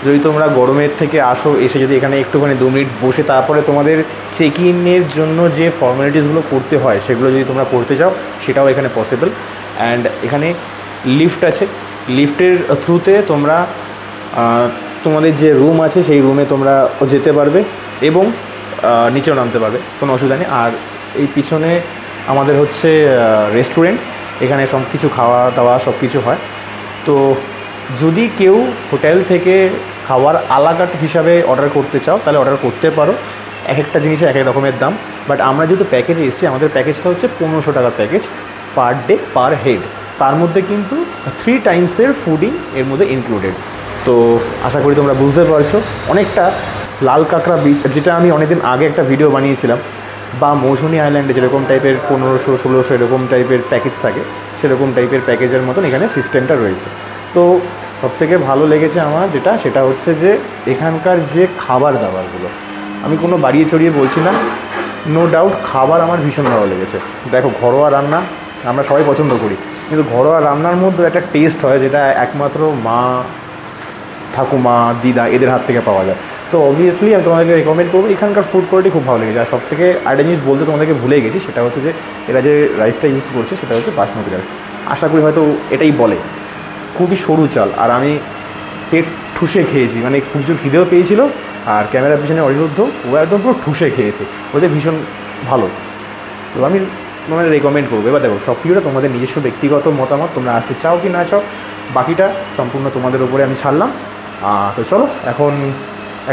যদি তোমরা গরমের থেকে আসো, এসে যদি এখানে একটুখানি 2 মিনিট বসে তারপরে তোমাদের চেক ইনের জন্য যে ফর্মালিটিসগুলো করতে হয় সেগুলো যদি তোমরা করতে চাও, সেটাও এখানে পসিবল। অ্যান্ড এখানে লিফট আছে, লিফটের থ্রুতে তোমরা তোমাদের যে রুম আছে সেই রুমে তোমরা যেতে পারবে এবং নিচেও নামতে পারবে, কোনো অসুবিধা নেই। আর এই পিছনে আমাদের হচ্ছে রেস্টুরেন্ট, এখানে সব কিছু খাওয়া দাওয়া সব কিছু হয়। তো যদি কেউ হোটেল থেকে খাবার আলাকাট হিসাবে অর্ডার করতে চাও তাহলে অর্ডার করতে পারো। এক একটা জিনিসের এক এক রকমের দাম। বাট আমরা যেহেতু প্যাকেজে এসেছি, আমাদের প্যাকেজটা হচ্ছে 1500 টাকার package per day per head. তার মধ্যে কিন্তু 3 টাইমসের ফুডিং এর মধ্যে ইনক্লুডেড। তো আশা করি তোমরা বুঝতে পারছো। অনেকটা লাল কাঁকড়া বিচ, যেটা আমি অনেকদিন আগে একটা ভিডিও বানিয়েছিলাম, বা মৌসুনি আইল্যান্ডে যেরকম টাইপের 1500-1600 এরকম টাইপের প্যাকেজ থাকে, সেরকম টাইপের প্যাকেজের মতন এখানে সিস্টেমটা রয়েছে। তো সবথেকে ভালো লেগেছে আমার যেটা, সেটা হচ্ছে যে এখানকার যে খাবার দাবারগুলো, আমি কোনো বাড়িয়ে চড়িয়ে বলছি না, নো ডাউট খাবার আমার ভীষণ ভালো লেগেছে। দেখো ঘরোয়া রান্না আমরা সবাই পছন্দ করি, কিন্তু ঘরোয়া রান্নার মধ্যে একটা টেস্ট হয় যেটা একমাত্র মা, ঠাকুমা, দিদা এদের হাত থেকে পাওয়া যায়। তো অবভিয়াসলি আমি তোমাদেরকে রেকমেন্ড করবো, এখানকার ফুড কোয়ালিটি খুব ভালো লেগেছে। আর সবথেকে আরেকটা জিনিস বলতে তোমাদেরকে ভুলে গেছি, সেটা হচ্ছে যে এরা যে রাইসটা ইউজ করছে সেটা হচ্ছে বাসমতি রাইস। আশা করি হয়তো এটাই বলে, খুবই সরু চাল। আর আমি পেট ঠুসে খেয়েছি, মানে খুব জোর খিদেও পেয়েছিল। আর ক্যামেরার পিছনে অনিরুদ্ধ, ও একদম পুরো ঠুসে খেয়েছে, ওদের ভীষণ ভালো। তো আমি তোমাদের রেকমেন্ড করবো। এবার দেখো সব কিছুটা তোমাদের নিজস্ব ব্যক্তিগত মতামত, তোমরা আসতে চাও কি না চাও, বাকিটা সম্পূর্ণ তোমাদের উপরে আমি ছাড়লাম। তো চলো এখন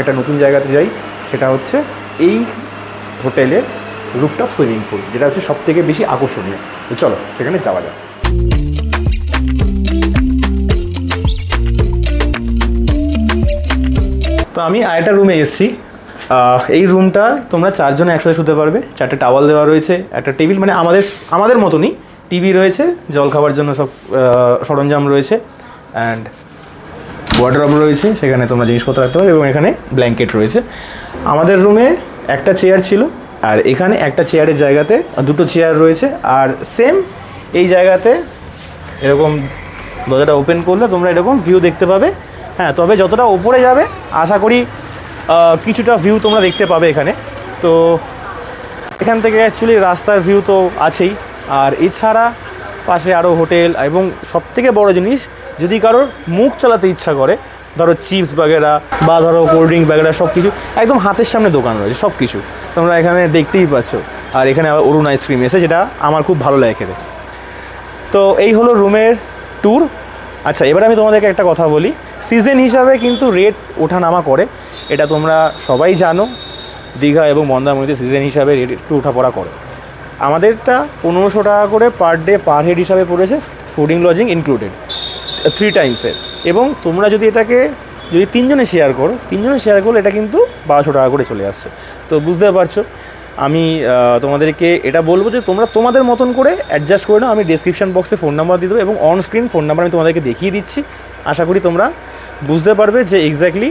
একটা নতুন জায়গাতে যাই, সেটা হচ্ছে এই হোটেলের রুফটপ সুইমিং পুল, যেটা হচ্ছে সবথেকে বেশি আকর্ষণীয়। তো চলো সেখানে যাওয়া যাক। তো আমি আরেকটা রুমে এসেছি। এই রুমটা তোমরা 4 জনে একসাথে শুতে পারবে। 4টে টাওয়াল দেওয়া রয়েছে, একটা টেবিল, মানে আমাদের মতনই টিভি রয়েছে, জল খাবার জন্য সব সরঞ্জাম রয়েছে, অ্যান্ড ওয়ার্ডরোব রয়েছে, সেখানে তোমরা জিনিসপত্র রাখতে পারবে, এবং এখানে ব্ল্যাঙ্কেট রয়েছে। আমাদের রুমে একটা চেয়ার ছিল, আর এখানে একটা চেয়ারের জায়গাতে 2টো চেয়ার রয়েছে। আর সেম এই জায়গাতে এরকম দরজাটা ওপেন করলে তোমরা এরকম ভিউ দেখতে পাবে। হ্যাঁ, তবে যতটা ওপরে যাবে আশা করি কিছুটা ভিউ তোমরা দেখতে পাবে এখানে। তো এখান থেকে অ্যাকচুয়ালি রাস্তার ভিউ তো আছেই, আর এছাড়া পাশে আরও হোটেল, এবং সবথেকে বড় জিনিস যদি কারোর মুখ চালাতে ইচ্ছা করে, ধরো চিপস বাগেরা বা ধরো কোল্ড ড্রিঙ্ক বাগেরা সব কিছু একদম হাতের সামনে দোকান রয়েছে, সব কিছু তোমরা এখানে দেখতেই পাচ্ছ। আর এখানে আবার অরুণ আইসক্রিম এসে, যেটা আমার খুব ভালো লাগে খেতে। তো এই হলো রুমের ট্যুর। আচ্ছা, এবারে আমি তোমাদেরকে একটা কথা বলি, সিজন হিসাবে কিন্তু রেট ওঠানামা করে, এটা তোমরা সবাই জানো। দীঘা এবং মন্দারমণিতে সিজন হিসাবে রেট একটু ওঠাপড়া করে। আমাদেরটা 1500 টাকা করে পার ডে পার হেড হিসাবে পড়েছে, ফুডিং লজিং ইনক্লুডেড 3 টাইমসের। এবং তোমরা যদি এটাকে তিন জনে শেয়ার করলে এটা কিন্তু 1200 টাকা করে চলে আসছে। তো বুঝতে পারছো, আমি তোমাদেরকে এটা বলবো যে তোমরা তোমাদের মতন করে অ্যাডজাস্ট করে নাও। আমি ডেসক্রিপশন বক্সে ফোন নাম্বার দিয়ে দেবো, এবং অন স্ক্রিন ফোন নাম্বার আমি তোমাদেরকে দেখিয়ে দিচ্ছি। আশা করি তোমরা বুঝতে পারবে যে এক্স্যাক্টলি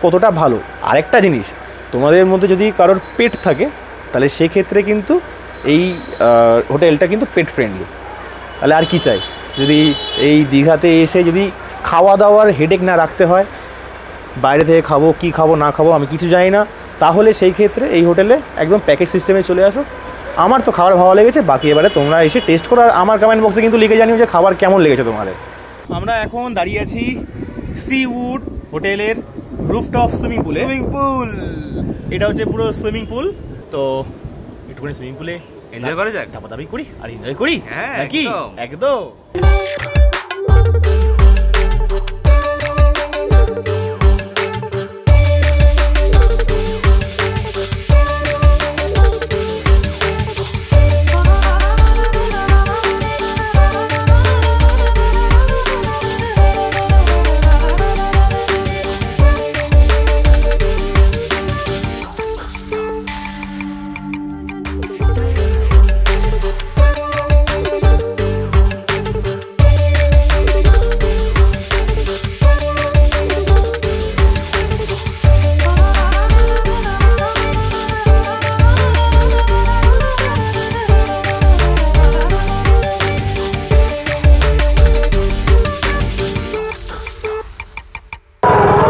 কতটা ভালো। আরেকটা জিনিস, তোমাদের মধ্যে যদি কারোর পেট থাকে তাহলে সেক্ষেত্রে কিন্তু এই হোটেলটা কিন্তু পেট ফ্রেন্ডলি। তাহলে আর কি চাই, যদি এই দীঘাতে এসে যদি খাওয়া দাওয়ার হেডেক না রাখতে হয়, বাইরে থেকে খাবো কি খাবো না খাবো আমি কিছু জানি না, তাহলে সেই ক্ষেত্রে এই হোটেলে একদম প্যাকেজ সিস্টেমে চলে আসো। আমার তো খাবার ভালো লেগেছে, বাকি এবারে তোমরা এসে টেস্ট করো, আর আমার কমেন্ট বক্সে কিন্তু লিখে জানিও যে খাবার কেমন লেগেছে তোমাদের। আমরা এখন দাঁড়িয়ে আছি সিউড হোটেলের রুফটপ সুইমিং পুল। এটা হচ্ছে পুরো সুইমিং পুল। তো একটুখানি সুইমিং পুলে এনজয় করা যাক, দাবি করি আর এনজয় করি। হ্যাঁ, নাকি একদম।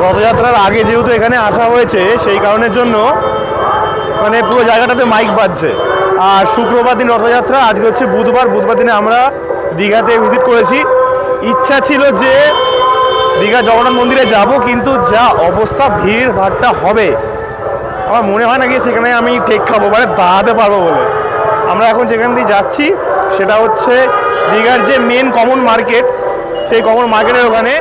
রথযাত্রার আগে যেহেতু এখানে আসা হয়েছে, সেই কারণের জন্য মানে পুরো জায়গাটাতে মাইক বাজছে। আর শুক্রবার দিন রথযাত্রা, আজকে হচ্ছে বুধবার দিনে আমরা দীঘাতে ভিজিট করেছি। ইচ্ছা ছিল যে দীঘা জগন্নাথ মন্দিরে যাব, কিন্তু যা অবস্থা ভিড় ভাড়টা হবে, আমার মনে হয় না গিয়ে সেখানে আমি টেক খাবো, মানে দাঁড়াতে পারবো বলে। আমরা এখন যেখান দিয়ে যাচ্ছি সেটা হচ্ছে দীঘার যে মেন কমন মার্কেট, সেই কমন মার্কেটের ওখানে।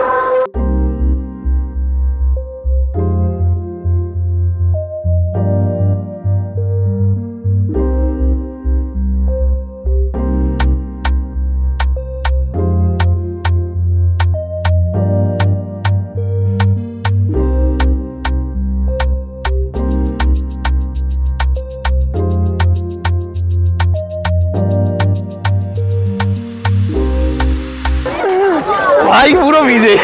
ভাই পুরো ভিজে।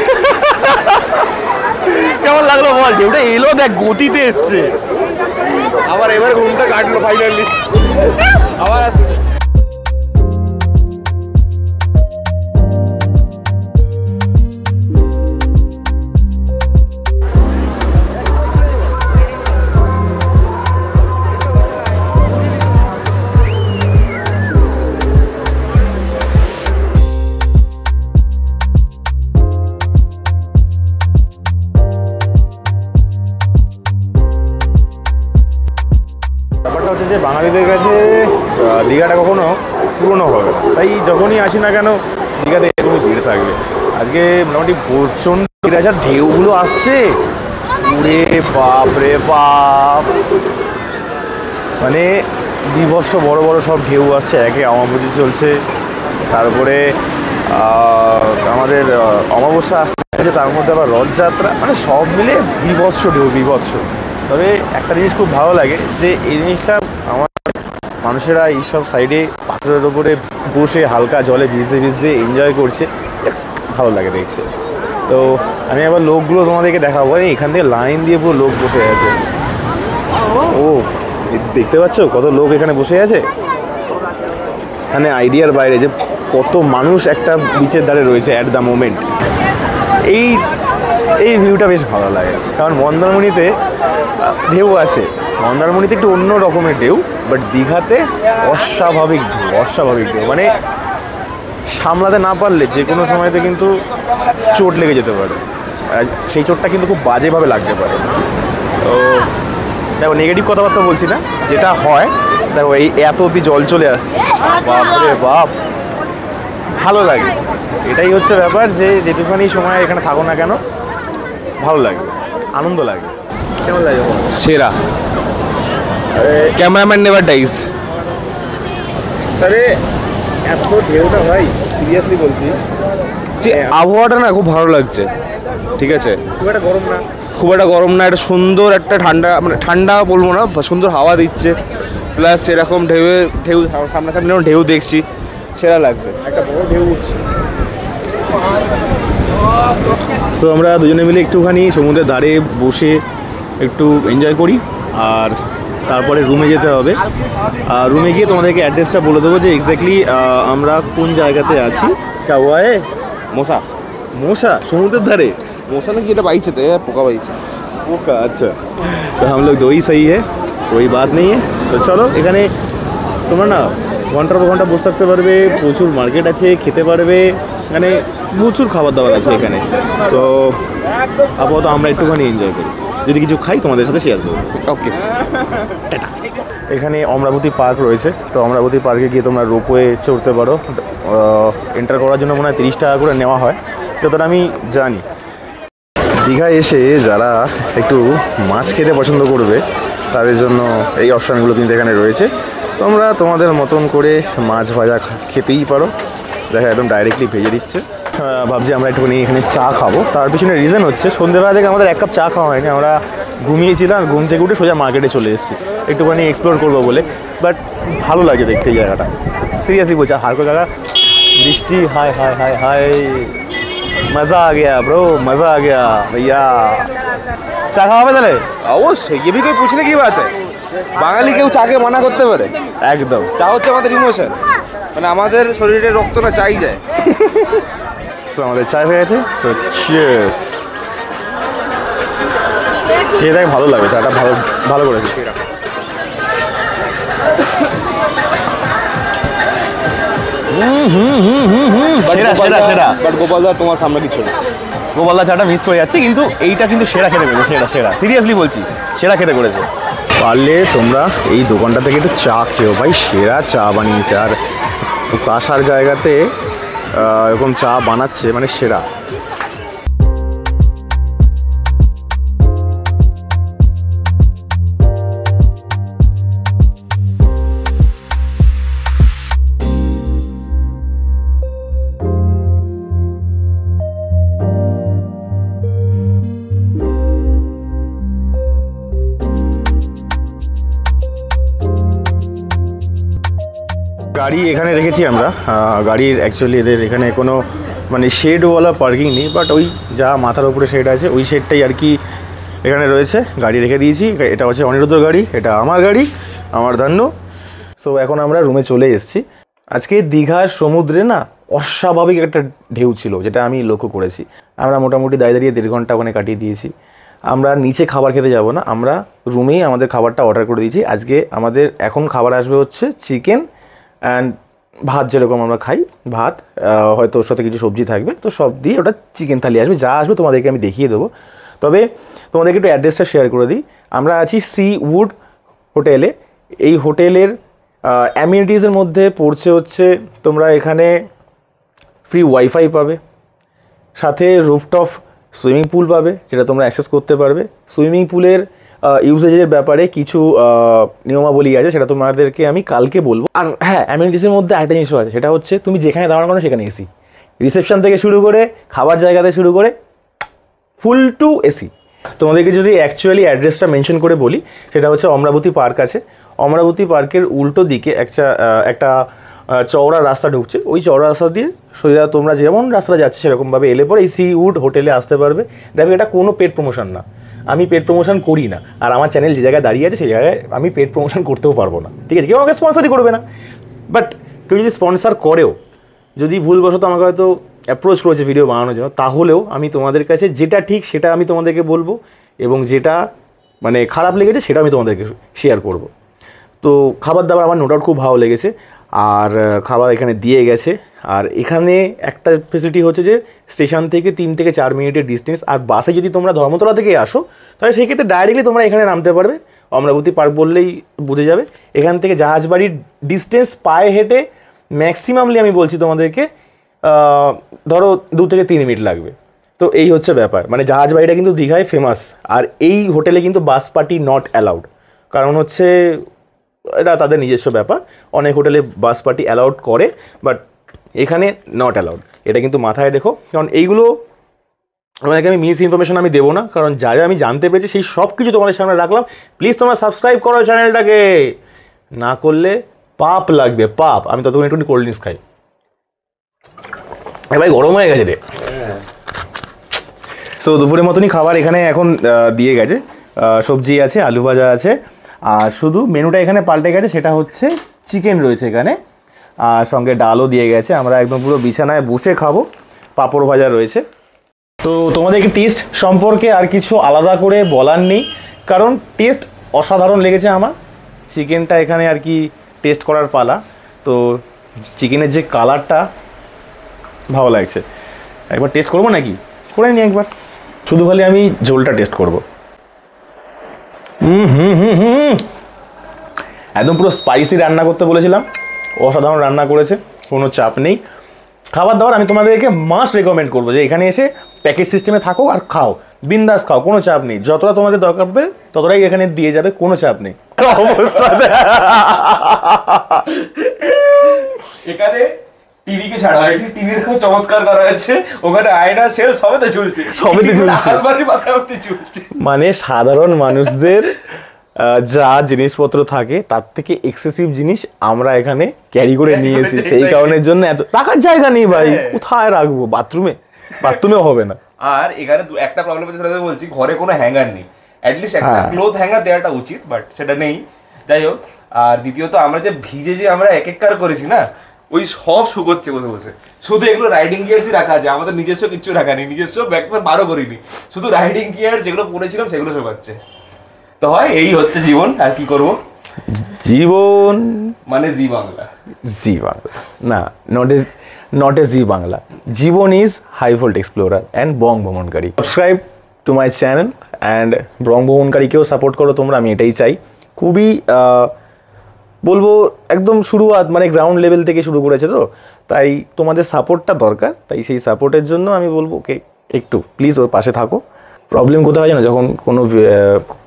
কেমন লাগলো বল? ওটা এলো, দেখ গতিতে এসছে। আবার এবার ঘুমটা কাটলো ফাইনালি। আবার আসছে। ব্যাপারটা হচ্ছে যে বাঙালিদের কাছে দীঘাটা কখনো পুরনো হবে না, তাই যখনই আসি না কেন দীঘাতে এরকমই ভিড় থাকবে। আজকে মোটামুটি প্রচণ্ড যা ঢেউগুলো আসছে, উড়ে বাপ রে বাপ, মানে বিভৎস বড় বড় সব ঢেউ আসছে। একে অমাবস্যা চলছে, তারপরে আমাদের অমাবস্যা আসছে, তার মধ্যে আবার রথযাত্রা, মানে সব মিলে বিভৎস ঢেউ, বিভৎস। তবে একটা জিনিস খুব ভালো লাগে যে এই জিনিসটা আমার মানুষেরা এইসব সাইডে পাথরের ওপরে বসে হালকা জলে ভিজতে ভিজতে এনজয় করছে, ভালো লাগে দেখতে। তো আমি আবার লোকগুলো তোমাদেরকে দেখাবো, এখান থেকে লাইন দিয়ে পুরো লোক বসে আছে। ও দেখতে পাচ্ছ কত লোক এখানে বসে আছে, মানে আইডিয়ার বাইরে যে কত মানুষ একটা বিচের ধারে রয়েছে অ্যাট দ্য মোমেন্ট। এই ভিউটা বেশ ভালো লাগে, কারণ মন্দারমণিতে ঢেউ আছে, মন্দারমণিতে একটু অন্য রকমের ঢেউ, বাট দীঘাতে অস্বাভাবিক ঢেউ মানে সামলাতে না পারলে যে কোনো সময়তে কিন্তু চোট লেগে যেতে পারে, আর সেই চোটটা কিন্তু খুব বাজেভাবে লাগতে পারে। তো দেখো নেগেটিভ কথাবার্তা বলছি না, যেটা হয় দেখো এই এত অব্দি জল চলে আসছে, বাপরে বাপ ভালো লাগে। এটাই হচ্ছে ব্যাপার যে যেটুখানি সময় এখানে থাকো না কেন ভালো লাগে, আনন্দ লাগে। কেমন লাগে? সেরা, ক্যামেরাম্যান নেভার ডাইস। তাহলে এত ঢেউটা ভাই সিরিয়াসলি বলছি, যে আবহাওয়াটা না খুব ভালো লাগছে, ঠিক আছে, খুব একটা গরম না, খুব একটা গরম না, একটা সুন্দর একটা ঠান্ডা, মানে ঠান্ডা বলবো না, সুন্দর হাওয়া দিচ্ছে, প্লাস সেরকম ঢেউ সামনাসামনি ঢেউ দেখছি, সেরা লাগছে। একটা বড় ঢেউ উঠছে। সো আমরা দুজনে মিলে একটুখানি সমুদ্রের ধারে বসে একটু এনজয় করি, আর তারপরে রুমে যেতে হবে। আর রুমে গিয়ে তোমাদেরকে অ্যাড্রেসটা বলে দেবো যে এক্স্যাক্টলি আমরা কোন জায়গাতে আছি। কাওয়ায় মশা মশা সমুদ্রের ধারে মশা নাকি এটা বাইছে, তো পোকা বাইছে। ओका अच्छा तो हम लोग दो ही सही है, कोई बात नहीं है। तो चलो এখানে তোমরা না ঘন্টার পর ঘন্টা বসে থাকতে পারবে, প্রচুর মার্কেট আছে, খেতে পারবে, মানে প্রচুর খাবার দাবার আছে এখানে। তো আপাতত আমরা একটুখানি এনজয় করি, যদি কিছু খাই তোমাদের সাথে শেয়ার করবো। ওকে, এখানে অমরাবতী পার্ক রয়েছে, তো অমরাবতী পার্কে গিয়ে তোমরা রোপওয়ে চড়তে পারো। এন্টার করার জন্য মনে হয় 30 টাকা করে নেওয়া হয়, যতটা আমি জানি। দীঘায় এসে যারা একটু মাছ খেতে পছন্দ করবে তাদের জন্য এই অপশানগুলো কিন্তু এখানে রয়েছে। তোমরা তোমাদের মতন করে মাছ ভাজা খেতেই পারো, দেখা একদম ডাইরেক্টলি ভেজে দিচ্ছে। ভাবছি আমরা একটুখানি এখানে চা খাবো, তার পিছনে রিজন হচ্ছে সন্ধ্যেবেলা থেকে আমাদের 1 কাপ চা খাওয়া হয়নি, আমরা ঘুমিয়েছিলাম, ঘুম থেকে উঠে সোজা মার্কেটে চলে এসেছি একটুখানি এক্সপ্লোর করবো বলে। বাট ভালো লাগে দেখতে এই জায়গাটা, সিরিয়াসলি বলছি। হালকা জায়গা, বৃষ্টি, হায় হায় হায় হায়, মজা আ গয়া ব্রো, মজা আ গয়া ভাইয়া। চা খাওয়া হবে তাহলে? অবশ্যই, ये भी कोई पूछने की बात है, বাঙালি কেউ চাকে মানা করতে পারে? একদম, চা হচ্ছে আমাদের ইমোশন, মানে আমাদের শরীরে রক্ত না চাই যায়। সো আমাদের চা হয়ে গেছে, তো চিয়ার্স। খেয়ে দেখ, ভালো লাগবে চাটা, ভালো ভালো করেছে। বাট গোপালদা তোমার সামনে কিছু না, গোপালদা চাটা মিস করে যাচ্ছে, কিন্তু এইটা কিন্তু সেরা খেতে করেছে, সেরা সিরিয়াসলি বলছি, সেরা খেতে করেছে। পারলে তোমরা এই দোকানটা থেকে একটু চা খেও ভাই, সেরা চা বানিয়েছে। আর কাঁসার জায়গাতে এরকম চা বানাচ্ছে, মানে সেরা। গাড়ি এখানে রেখেছি আমরা, গাড়ির অ্যাকচুয়ালি এদের এখানে কোনো মানে শেডওয়ালা পার্কিং নেই, বাট ওই যা মাথার উপরে শেড আছে ওই শেডটাই আর কি এখানে রয়েছে, গাড়ি রেখে দিয়েছি। এটা হচ্ছে অনিরুদ্ধর গাড়ি, এটা আমার গাড়ি, আমার ধান্য। সো এখন আমরা রুমে চলে এসেছি। আজকে দীঘার সমুদ্রে না অস্বাভাবিক একটা ঢেউ ছিল, যেটা আমি লক্ষ্য করেছি। আমরা মোটামুটি দাঁড়িয়ে 1.5 ঘন্টা ওখানে কাটিয়ে দিয়েছি। আমরা নিচে খাবার খেতে যাব না, আমরা রুমেই আমাদের খাবারটা অর্ডার করে দিয়েছি। আজকে আমাদের এখন খাবার আসবে হচ্ছে চিকেন অ্যান্ড ভাত, যেরকম আমরা খাই ভাত, হয়তো ওর সাথে কিছু সবজি থাকবে, তো সব দিয়ে ওটা চিকেন থালি আসবে। যা আসবে তোমাদেরকে আমি দেখিয়ে দেবো। তবে তোমাদেরকে একটু অ্যাড্রেসটা শেয়ার করে দিই। আমরা আছি সি উড হোটেলে। এই হোটেলের অ্যামিনিটিসের মধ্যে পড়ছে হচ্ছে তোমরা এখানে ফ্রি ওয়াইফাই পাবে, সাথে রুফটপ সুইমিং পুল পাবে, যেটা তোমরা অ্যাক্সেস করতে পারবে। সুইমিং পুলের ইউজেজের ব্যাপারে কিছু নিয়মাবলী আছে, সেটা তোমাদেরকে আমি কালকে বলবো। আর হ্যাঁ, অ্যামিনিটিসের মধ্যে আরেকটা জিনিসও আছে, সেটা হচ্ছে তুমি যেখানে দাঁড়ানো করো সেখানে এসি, রিসেপশন থেকে শুরু করে খাবার জায়গাতে শুরু করে ফুল টু এসি। তোমাদেরকে যদি অ্যাকচুয়ালি অ্যাড্রেসটা মেনশন করে বলি, সেটা হচ্ছে অমরাবতী পার্ক আছে। অমরাবতী পার্কের উল্টো দিকে একটা চওড়া রাস্তা ঢুকছে, ওই চওড়া রাস্তা দিয়ে সোজা তোমরা যেমন রাস্তা যাচ্ছে সেরকমভাবে এলে পরে এই সি উড হোটেলে আসতে পারবে। দেখো, এটা কোনো পেড প্রমোশন না, আমি পেড প্রমোশন করি না, আর আমার চ্যানেল যে জায়গায় দাঁড়িয়ে আছে সেই জায়গায় আমি পেড প্রমোশন করতেও পারবো না, ঠিক আছে? কেউ আমাকে স্পন্সারই করবে না। বাট কেউ যদি স্পন্সার করেও, যদি ভুলবশত আমাকে হয়তো অ্যাপ্রোচ করেছে ভিডিও বানানোর জন্য, তাহলেও আমি তোমাদের কাছে যেটা ঠিক সেটা আমি তোমাদেরকে বলবো, এবং যেটা মানে খারাপ লেগেছে সেটা আমি তোমাদেরকে শেয়ার করব। তো খাবার দাবার আমার নোট আউট খুব ভালো লেগেছে, আর খাবার এখানে দিয়ে গেছে। আর এখানে একটা ফেসিলিটি হচ্ছে যে স্টেশন থেকে 3 থেকে 4 মিনিটের ডিস্টেন্স, আর বাসে যদি তোমরা ধর্মতলা থেকে আসো তাহলে সেই ক্ষেত্রে ডাইরেক্টলি তোমরা এখানে নামতে পারবে, অমরাবতী পার্ক বললেই বুঝে যাবে। এখান থেকে জাহাজবাড়ির ডিস্টেন্স পায়ে হেঁটে ম্যাক্সিমামলি আমি বলছি তোমাদেরকে ধরো 2 থেকে 3 মিনিট লাগবে। তো এই হচ্ছে ব্যাপার, মানে জাহাজবাড়িটা কিন্তু দীঘায় ফেমাস, আর এই হোটেলে কিন্তু বাস পার্টি নট অ্যালাউড, কারণ হচ্ছে এটা তাদের নিজস্ব ব্যাপার। অনেক হোটেলে বাস পার্টি অ্যালাউড করে, বাট এখানে নট অ্যালাউড, এটা কিন্তু মাথায় রেখো। কারণ এইগুলো তোমাদেরকে আমি মিস ইনফরমেশন আমি দেবো না, কারণ যা যা আমি জানতে পেরেছি সেই সব কিছু তোমাদের সামনে রাখলাম। প্লিজ তোমরা সাবস্ক্রাইব করো চ্যানেলটাকে, না করলে পাপ লাগবে, পাপ। আমি ততক্ষণ একটু কোল্ড ড্রিঙ্কস খাই। ভাই গরম হয়ে গেছে রে। সো দুপুরের মতনই খাবার এখানে এখন দিয়ে গেছে, সবজি আছে, আলু ভাজা আছে, আর শুধু মেনুটা এখানে পাল্টে গেছে, সেটা হচ্ছে চিকেন রয়েছে এখানে, আর সঙ্গে ডালও দিয়ে গেছে। আমরা একদম পুরো বিছানায় বসে খাবো, পাঁপড় ভাজা রয়েছে। তো তোমাদেরকে টেস্ট সম্পর্কে আর কিছু আলাদা করে বলার নেই, কারণ টেস্ট অসাধারণ লেগেছে আমার। চিকেনটা এখানে আর কি টেস্ট করার পালা। তো চিকেনের যে কালারটা ভালো লাগছে, একবার টেস্ট করবো নাকি? করে নি একবার, শুধু খালি আমি ঝোলটা টেস্ট করবো। একদম পুরো স্পাইসি রান্না করতে বলেছিলাম, অসাধারণ রান্না করেছে, কোনো চাপ নেই। খাবার দাবার আমি তোমাদেরকে মাস্ট রেকমেন্ড করবো যে এখানে এসে প্যাকেজ সিস্টেমে থাকো আর খাও, বিন্দাস খাও, কোনো চাপ নেই। যতটা তোমাদের দরকার পড়বে ততটাই এখানে দিয়ে যাবে, কোনো চাপ নেই। এখানে টিভিকে ছাড়া হয়নি, টিভির চমৎকার করা হয়েছে, ওখানে আয়না সেল সবেতে ঝুলছে, আলমারির মাথায় অবধি ঝুলছে। মানে সাধারণ মানুষদের যা জিনিসপত্র থাকে তার থেকে এক্সেসিভ জিনিস আমরা এখানে ক্যারি করে নিয়ে এসেছি, সেই কারণের জন্য এত রাখার জায়গা নেই ভাই, কোথায় রাখবো? বাথরুমেও হবে না। আর এখানে একটা প্রবলেম হচ্ছে, সেটা বলছি, ঘরে কোনো হ্যাঙ্গার নেই, অ্যাটলিস্ট একটা ক্লোথ হ্যাঙ্গার দেওয়াটা উচিত, বাট সেটা নেই। যাই হোক, আর দ্বিতীয়ত আমরা যে ভিজে যে আমরা এক কার করেছি না, ওই সব শুকোচ্ছে বসে বসে। শুধু এগুলো রাইডিং গিয়ার্সই রাখা আছে, আমাদের নিজস্ব কিচ্ছু রাখা নেই, নিজস্ব ব্যাকপ্যাক বারও করিনি, শুধু রাইডিং গিয়ার যেগুলো পরেছিলাম সেগুলো শুকাচ্ছে। তো হয় এই হচ্ছে জীবন, আর কি করব। জীবন মানে জি বাংলা, না, not a Zee Bangla. Jiban is High Volt Explorer and Bong Bhromonkari. Subscribe to my channel and Bong ভ্রমণকারীকেও সাপোর্ট করো তোমরা, আমি এটাই চাই। খুবই বলবো একদম শুরুয়াত, মানে গ্রাউন্ড লেভেল থেকে শুরু করেছে, তো তাই তোমাদের সাপোর্টটা দরকার। তাই সেই সাপোর্টের জন্য আমি বলবো ওকে একটু প্লিজ ওর পাশে থাকো। প্রবলেম কোথায় হয় না, যখন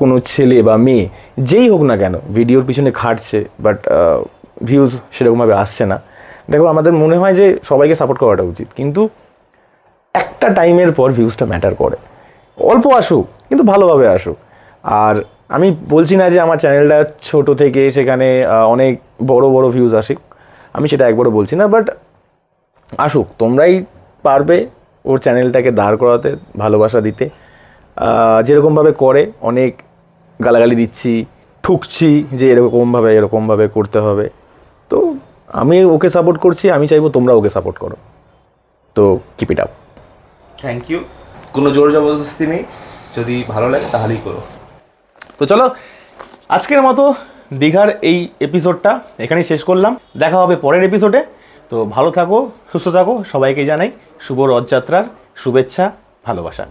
কোনো ছেলে বা মেয়ে যেই হোক না কেন ভিডিওর পিছনে খাটছে, বাট ভিউজ সেরকমভাবে আসছে না। দেখো, আমাদের মনে হয় যে সবাইকে সাপোর্ট করাটা উচিত, কিন্তু একটা টাইমের পর ভিউজটা ম্যাটার করে। অল্প আসুক, কিন্তু ভালোভাবে আসুক। আর আমি বলছি না যে আমার চ্যানেলটা ছোট থেকে সেখানে অনেক বড় বড় ভিউজ আসুক, আমি সেটা একবারও বলছি না, বাট আসুক। তোমরাই পারবে ওর চ্যানেলটাকে দাঁড় করাতে, ভালোবাসা দিতে। যেরকমভাবে করে, অনেক গালাগালি দিচ্ছি, ঠুকছি যে এরকমভাবে করতে হবে। তো আমি ওকে সাপোর্ট করছি, আমি চাইবো তোমরা ওকে সাপোর্ট করো। তো keep it up. Thank you. কোনো জোর জবরদস্তি নেই, যদি ভালো লাগে তাহলেই করো। তো চলো, আজকের মতো দীঘার এই এপিসোডটা এখানেই শেষ করলাম। দেখা হবে পরের এপিসোডে। তো ভালো থাকো, সুস্থ থাকো, সবাইকে জানাই শুভ রথযাত্রার শুভেচ্ছা, ভালোবাসা।